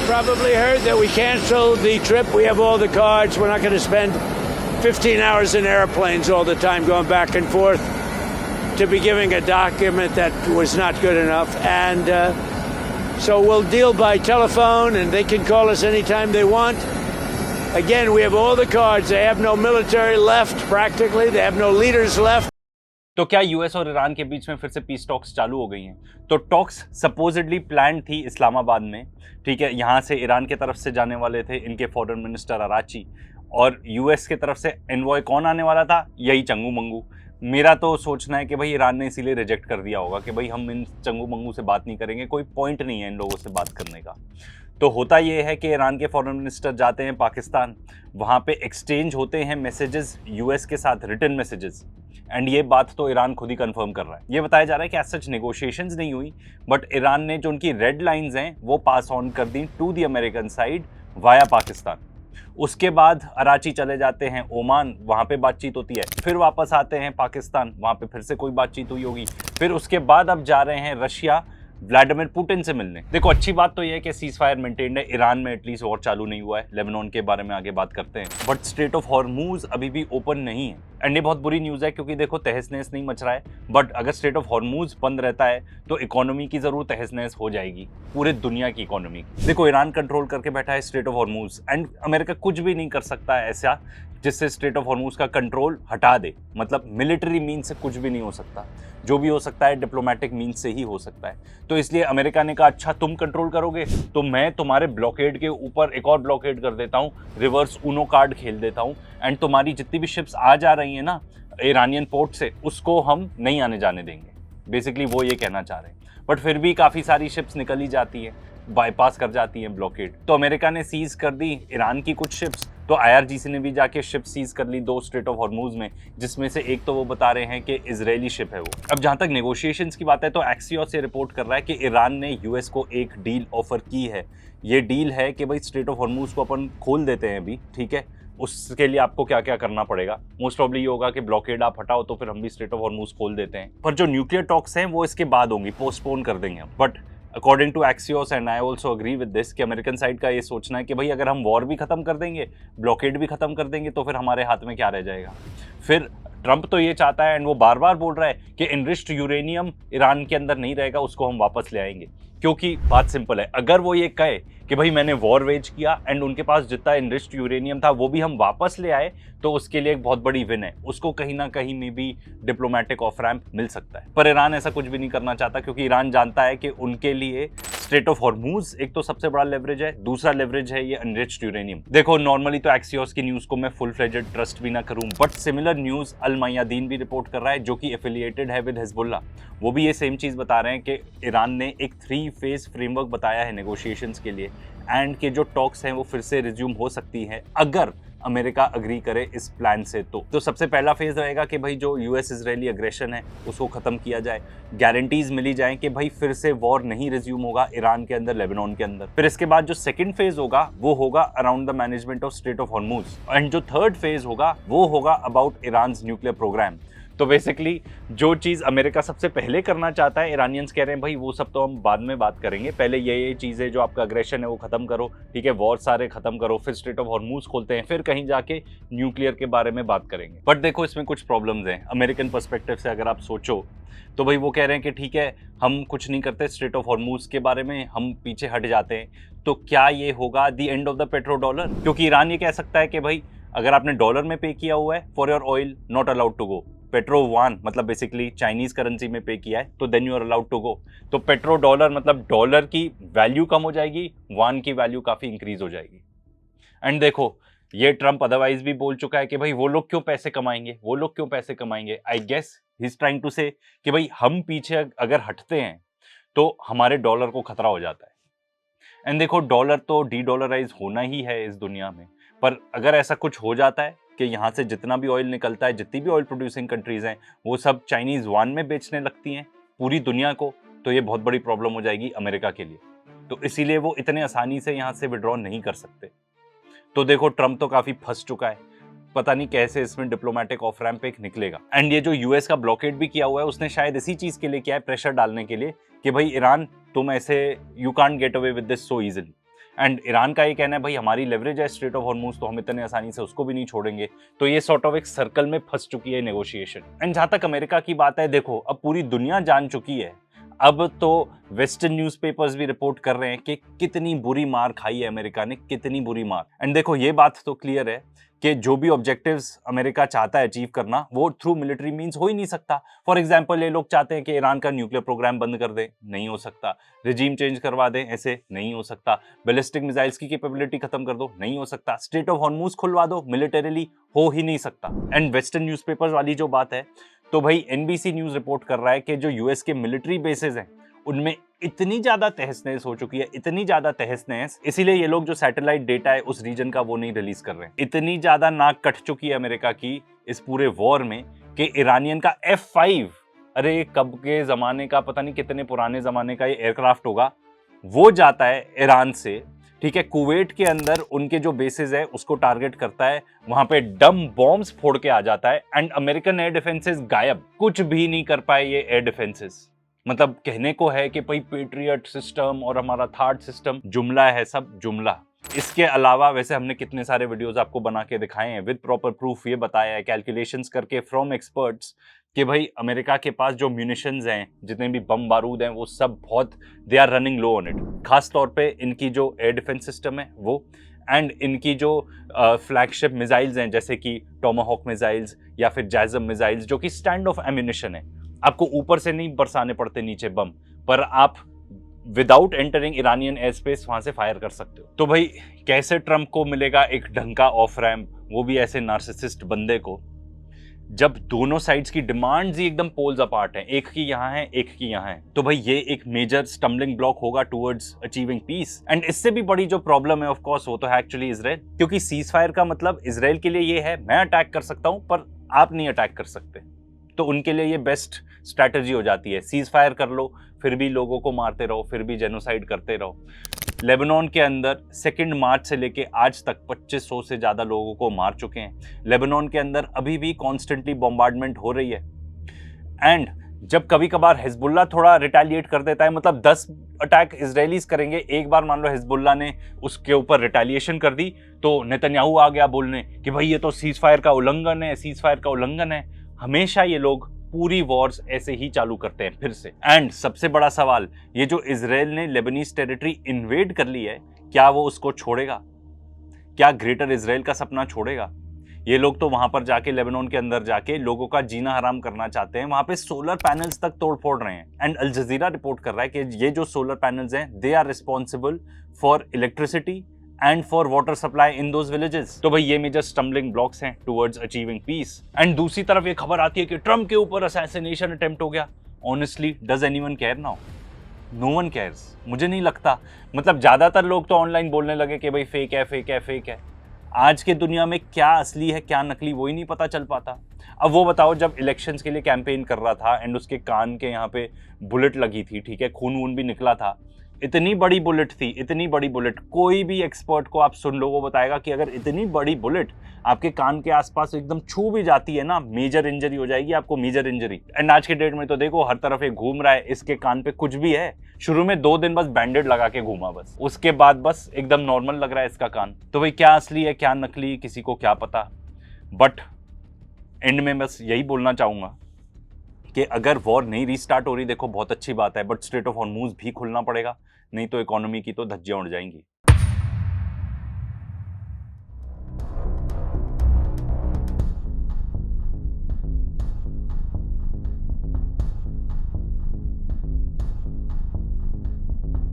probably heard that we canceled the trip. We have all the cards. We're not going to spend 15 hours in airplanes all the time going back and forth to be giving a document that was not good enough. And so we'll deal by telephone, and they can call us anytime they want. Again, we have all the cards. They have no military left, practically. They have no leaders left. तो क्या US और Iran के बीच में फिर से peace talks चालू हो गई हैं? तो टॉक्स सपोजिडली प्लान थी इस्लामाबाद में, ठीक है। यहाँ से ईरान के तरफ से जाने वाले थे इनके फॉरेन मिनिस्टर अराची, और यूएस के तरफ से एनवॉय कौन आने वाला था? यही चंगू मंगू। मेरा तो सोचना है कि भाई ईरान ने इसीलिए रिजेक्ट कर दिया होगा कि भाई हम इन चंगू मंगू से बात नहीं करेंगे, कोई पॉइंट नहीं है इन लोगों से बात करने का। तो होता ये है कि ईरान के फॉरेन मिनिस्टर जाते हैं पाकिस्तान, वहाँ पे एक्सचेंज होते हैं मैसेजेस यूएस के साथ, रिटन मैसेजेस, एंड ये बात तो ईरान खुद ही कंफर्म कर रहा है। ये बताया जा रहा है कि एज सच नेगोशिएशंस नहीं हुई, बट ईरान ने जो उनकी रेड लाइंस हैं वो पास ऑन कर दी to the American side via Pakistan. उसके बाद अराची चले जाते हैं ओमान, वहाँ पे बातचीत होती है, फिर वापस आते हैं पाकिस्तान, वहाँ पे फिर से कोई बातचीत हुई होगी, फिर उसके बाद अब जा रहे हैं रशिया व्लादिमीर पुतिन से मिलने। देखो अच्छी बात तो यह है कि सीज फायर मेंटेन्ड है, ईरान में एटलीस्ट वॉर चालू नहीं हुआ है। लेबनान के बारे में आगे बात करते हैं, बट स्ट्रेट ऑफ हॉर्मूज अभी भी ओपन नहीं है, एंड ये बहुत बुरी न्यूज़ है क्योंकि देखो तहस नहस नहीं मच रहा है, बट अगर स्ट्रेट ऑफ हॉर्मूज बंद रहता है तो इकोनॉमी की जरूर तहस नहस हो जाएगी, पूरे दुनिया की इकोनॉमी। देखो ईरान कंट्रोल करके बैठा है straight of Hormuz, and America कुछ भी नहीं कर सकता है ऐसा जिससे स्ट्रेट ऑफ हॉर्मूज का कंट्रोल हटा दे। मतलब मिलिट्री मीन से कुछ भी नहीं हो सकता, जो भी हो सकता है डिप्लोमेटिक मीन से ही हो सकता है। तो इसलिए अमेरिका ने कहा अच्छा तुम कंट्रोल करोगे तो मैं तुम्हारे ब्लॉकेड के ऊपर एक और ब्लॉकेड कर देता हूँ, रिवर्स ऊनो कार्ड खेल देता हूँ, एंड तुम्हारी जितनी भी शिप्स आ जा रही हैं ना ईरानियन पोर्ट से, उसको हम नहीं आने जाने देंगे। बेसिकली वो ये कहना चाह रहे हैं, बट फिर भी काफ़ी सारी शिप्स निकल ही जाती हैं, बाईपास कर जाती हैं ब्लॉकेड। तो अमेरिका ने सीज कर दी ईरान की कुछ शिप्स, तो आईआरजीसी ने भी जाके शिप सीज कर ली 2 स्ट्रेट ऑफ हॉर्मूज में, जिसमें से एक तो वो बता रहे हैं कि इजरायली शिप है वो। अब जहां तक नेगोशिएशंस की बात है तो एक्सियोस से रिपोर्ट कर रहा है कि ईरान ने यूएस को एक डील ऑफर की है। ये डील है कि भाई स्ट्रेट ऑफ हॉर्मूज को अपन खोल देते हैं अभी, ठीक है, उसके लिए आपको क्या क्या करना पड़ेगा। मोस्ट प्रॉब्ली ये होगा कि ब्लॉकेड आप हटाओ तो फिर हम भी स्ट्रेट ऑफ हॉर्मूज खोल देते हैं, पर जो न्यूक्लियर टॉक्स हैं वो इसके बाद होंगी, पोस्टपोन कर देंगे हम। But according to Axios and I also agree with this कि अमेरिकन साइड का ये सोचना है कि भाई अगर हम वॉर भी खत्म कर देंगे, ब्लॉकेड भी खत्म कर देंगे, तो फिर हमारे हाथ में क्या रह जाएगा। फिर ट्रंप तो ये चाहता है, एंड वो बार बार बोल रहा है कि इनरिच्ड यूरेनियम ईरान के अंदर नहीं रहेगा, उसको हम वापस ले आएंगे। क्योंकि बात सिंपल है, अगर वो ये कहे कि भाई मैंने वॉर वेज किया एंड उनके पास जितना इनरिच्ड यूरेनियम था वो भी हम वापस ले आए, तो उसके लिए एक बहुत बड़ी विन है, उसको कहीं ना कहीं में भी डिप्लोमेटिक ऑफ रैंप मिल सकता है। पर ईरान ऐसा कुछ भी नहीं करना चाहता, क्योंकि ईरान जानता है कि उनके लिए स्ट्रेट ऑफ हॉर्मूज एक तो सबसे बड़ा लेवरेज है, दूसरा लेवरेज है ये अनरिच्ड यूरेनियम। देखो नॉर्मली तो एक्सियोस की न्यूज को मैं फुल फ्लेजेड ट्रस्ट भी ना करूं, but similar news Al Mayadeen भी रिपोर्ट कर रहा है, जो कि एफिलिएटेड है विद हिजबुल्लाह। वो भी ये सेम चीज बता रहे हैं कि ईरान ने एक 3 फेज फ्रेमवर्क बताया है नेगोशिएशंस के लिए, एंड के जो टॉक्स हैं वो फिर से रिज्यूम हो सकती है अगर अमेरिका अग्री करे इस प्लान से। तो सबसे पहला फेज रहेगा कि भाई जो यूएस इजरायली अग्रेशन है उसको खत्म किया जाए, गारंटीज मिली जाए कि भाई फिर से वॉर नहीं रिज्यूम होगा ईरान के अंदर, लेबनान के अंदर। फिर इसके बाद जो सेकंड फेज होगा वो होगा around the management of straight of Hormuz, and जो थर्ड फेज होगा वो होगा अबाउट ईरान न्यूक्लियर प्रोग्राम। तो बेसिकली जो चीज़ अमेरिका सबसे पहले करना चाहता है, ईरानियंस कह रहे हैं भाई वो सब तो हम बाद में बात करेंगे, पहले ये चीज़ें जो आपका अग्रेशन है वो खत्म करो, ठीक है, वॉर सारे खत्म करो, फिर स्ट्रेट ऑफ हॉर्मूज खोलते हैं, फिर कहीं जाके न्यूक्लियर के बारे में बात करेंगे। बट देखो इसमें कुछ प्रॉब्लम्स हैं अमेरिकन पर्सपेक्टिव से अगर आप सोचो तो भाई वो कह रहे हैं कि ठीक है हम कुछ नहीं करते स्ट्रेट ऑफ हॉर्मूज के बारे में, हम पीछे हट जाते हैं, तो क्या ये होगा the end of the petro dollar? क्योंकि ईरान ये कह सकता है कि भाई अगर आपने डॉलर में पे किया हुआ है for your oil not allowed to go, petro yuan मतलब बेसिकली चाइनीज करेंसी में पे किया है तो then you are allowed to go. तो पेट्रो डॉलर मतलब डॉलर की वैल्यू कम हो जाएगी, वान की वैल्यू काफ़ी इंक्रीज हो जाएगी। एंड देखो ये ट्रंप अदरवाइज भी बोल चुका है कि भाई वो लोग क्यों पैसे कमाएंगे, वो लोग क्यों पैसे कमाएंगे। I guess he is trying to say कि भाई हम पीछे अगर हटते हैं तो हमारे डॉलर को खतरा हो जाता है। एंड देखो डॉलर तो डी डॉलराइज होना ही है इस दुनिया में, पर अगर ऐसा कुछ हो जाता है कि यहाँ से जितना भी ऑयल निकलता है, जितनी भी ऑयल प्रोड्यूसिंग कंट्रीज हैं वो सब चाइनीज वान में बेचने लगती हैं पूरी दुनिया को, तो ये बहुत बड़ी प्रॉब्लम हो जाएगी अमेरिका के लिए। तो इसीलिए वो इतने आसानी से यहाँ से विड्रॉ नहीं कर सकते। तो देखो ट्रंप तो काफ़ी फंस चुका है, पता नहीं कैसे इसमें डिप्लोमेटिक ऑफ रैंप एक निकलेगा। एंड ये जो यूएस का ब्लॉकेड भी किया हुआ है उसने शायद इसी चीज़ के लिए किया है, प्रेशर डालने के लिए कि भाई ईरान तुम ऐसे you can't get away with this so easily. And Iran का ये कहना है भाई हमारी लेवरेज है स्ट्रेट ऑफ हॉर्मूज, तो हम इतने आसानी से उसको भी नहीं छोड़ेंगे। तो ये सॉर्ट ऑफ एक सर्कल में फंस चुकी है नेगोशिएशन। एंड जहां तक अमेरिका की बात है, देखो अब पूरी दुनिया जान चुकी है, अब तो वेस्टर्न न्यूज़पेपर्स भी रिपोर्ट कर रहे हैं कि कितनी बुरी मार खाई है अमेरिका ने, कितनी बुरी मार। एंड देखो ये बात तो क्लियर है कि जो भी ऑब्जेक्टिव्स अमेरिका चाहता है अचीव करना, वो थ्रू मिलिट्री मींस हो ही नहीं सकता। फॉर एग्जांपल ये लोग चाहते हैं कि ईरान का न्यूक्लियर प्रोग्राम बंद कर दे, नहीं हो सकता। रिजीम चेंज करवा दें, ऐसे नहीं हो सकता। बैलिस्टिक मिसाइल्स की कैपेबिलिटी खत्म कर दो, नहीं हो सकता। स्ट्रेट ऑफ हॉर्मूज खुलवा दो, मिलिटरीली हो ही नहीं सकता। एंड वेस्टर्न न्यूज़पेपर्स वाली जो बात है, तो भाई एनबीसी न्यूज़ रिपोर्ट कर रहा है कि जो यूएस के मिलिट्री बेसेस हैं उनमें इतनी ज्यादा तहस-नहस हो चुकी है, इतनी ज्यादा तहस-नहस, इसीलिए ये लोग जो सैटेलाइट डेटा है उस रीजन का वो नहीं रिलीज कर रहे हैं। इतनी ज्यादा नाक कट चुकी है अमेरिका की इस पूरे वॉर में कि ईरानियन का F5, अरे कब के जमाने का, पता नहीं कितने पुराने जमाने का ये एयरक्राफ्ट होगा, वो जाता है ईरान से, ठीक है, कुवैत के अंदर उनके जो बेसिस है उसको टारगेट करता है, वहां पे डम बॉम्ब्स फोड़ के आ जाता है। एंड अमेरिकन एयर डिफेंसेस गायब, कुछ भी नहीं कर पाए ये एयर डिफेंसेस। मतलब कहने को है कि भाई पेट्रियट सिस्टम और हमारा थार्ड सिस्टम, जुमला है, सब जुमला। इसके अलावा वैसे हमने कितने सारे वीडियोस आपको बना के दिखाए हैं विद प्रॉपर प्रूफ, ये बताया है कैलकुलेशंस करके फ्रॉम एक्सपर्ट्स कि भाई अमेरिका के पास जो म्यूनिशंस हैं, जितने भी बम बारूद हैं, वो सब बहुत, they are running low on it. खास तौर पे इनकी जो एयर डिफेंस सिस्टम है वो, एंड इनकी जो फ्लैगशिप मिसाइल्स हैं जैसे कि टोमाहॉक मिसाइल्स या फिर जैज़म मिसाइल्स, जो कि स्टैंड ऑफ एम्यूनिशन है, आपको ऊपर से नहीं बरसाने पड़ते नीचे बम, पर आप without entering Iranian air space वहां से फायर कर सकते हो। तो भाई कैसे ट्रंप को मिलेगा एक ढंग का ऑफ रैम्प, वो भी ऐसे नार्सिसिस्ट बंदे को, जब दोनों साइड्स की डिमांड्स ही एकदम पोल्स अपार्ट हैं, एक की यहाँ है एक की यहाँ है। तो भाई ये एक मेजर स्टम्बलिंग ब्लॉक होगा टुवर्ड्स अचीविंग पीस। एंड इससे भी बड़ी जो प्रॉब्लम है ऑफ कोर्स वो तो है एक्चुअली इजराइल, क्योंकि सीज फायर का मतलब इजराइल के लिए ये है मैं अटैक कर सकता हूं पर आप नहीं अटैक कर सकते। तो उनके लिए ये बेस्ट स्ट्रैटेजी हो जाती है, सीज फायर कर लो फिर भी लोगों को मारते रहो, फिर भी जेनोसाइड करते रहो। लेबनान के अंदर 2 मार्च से लेके आज तक 2500 से ज़्यादा लोगों को मार चुके हैं। लेबनान के अंदर अभी भी कॉन्स्टेंटली बॉम्बार्डमेंट हो रही है। एंड जब कभी कभार हिजबुल्ला थोड़ा रिटेलिएट कर देता है, मतलब 10 अटैक इजरायलीज करेंगे, एक बार मान लो हिजबुल्ला ने उसके ऊपर रिटेलिएशन कर दी तो नेतन्याहू आ गया बोलने कि भाई ये तो सीज फायर का उल्लंघन है, सीज फायर का उल्लंघन है। हमेशा ये लोग पूरी वॉर्स ऐसे ही चालू करते हैं फिर से। एंड सबसे बड़ा सवाल, ये जो इजराइल ने लेबनीज टेरिटरी इन्वेड कर ली है, क्या वो उसको छोड़ेगा? क्या ग्रेटर इजराइल का सपना छोड़ेगा? ये लोग तो वहां पर जाके लेबनान के अंदर जाके लोगों का जीना हराम करना चाहते हैं, वहां पे सोलर पैनल्स तक तोड़ फोड़ रहे हैं। एंड अल जजीरा रिपोर्ट कर रहा है कि ये जो सोलर पैनल्स हैं they are responsible for electricity and for water supply in those villages. तो भाई ये मेजर स्टम्बलिंग ब्लॉक्स हैं टुवर्ड्स अचीविंग पीस। एंड दूसरी तरफ ये खबर आती है कि ट्रम्प के ऊपर असैसिनेशन अटेम्प्ट हो गया। Honestly does anyone care now? No one cares. मुझे नहीं लगता, मतलब ज्यादातर लोग तो ऑनलाइन बोलने लगे कि भाई फेक है फेक है फेक है। आज के दुनिया में क्या असली है क्या नकली वही नहीं पता चल पाता। अब वो बताओ, जब इलेक्शंस के लिए कैंपेन कर रहा था एंड उसके कान के यहाँ पे बुलेट लगी थी, ठीक है, खून वून भी निकला था, इतनी बड़ी बुलेट थी, इतनी बड़ी बुलेट, कोई भी एक्सपर्ट को आप सुन लो वो बताएगा कि अगर इतनी बड़ी बुलेट आपके कान के आसपास एकदम छू भी जाती है ना, मेजर इंजरी हो जाएगी आपको, मेजर इंजरी। एंड आज के डेट में तो देखो हर तरफ ये घूम रहा है, इसके कान पे कुछ भी है। शुरू में 2 दिन बस बैंडेड लगा के घूमा, बस उसके बाद बस एकदम नॉर्मल लग रहा है इसका कान। तो भाई क्या असली है क्या नकली किसी को क्या पता। बट एंड में बस यही बोलना चाहूंगा कि अगर वॉर नहीं रीस्टार्ट हो रही, देखो बहुत अच्छी बात है, बट स्ट्रेट ऑफ हॉर्मूज भी खुलना पड़ेगा, नहीं तो इकोनॉमी की तो धज्जियां उड़ जाएंगी।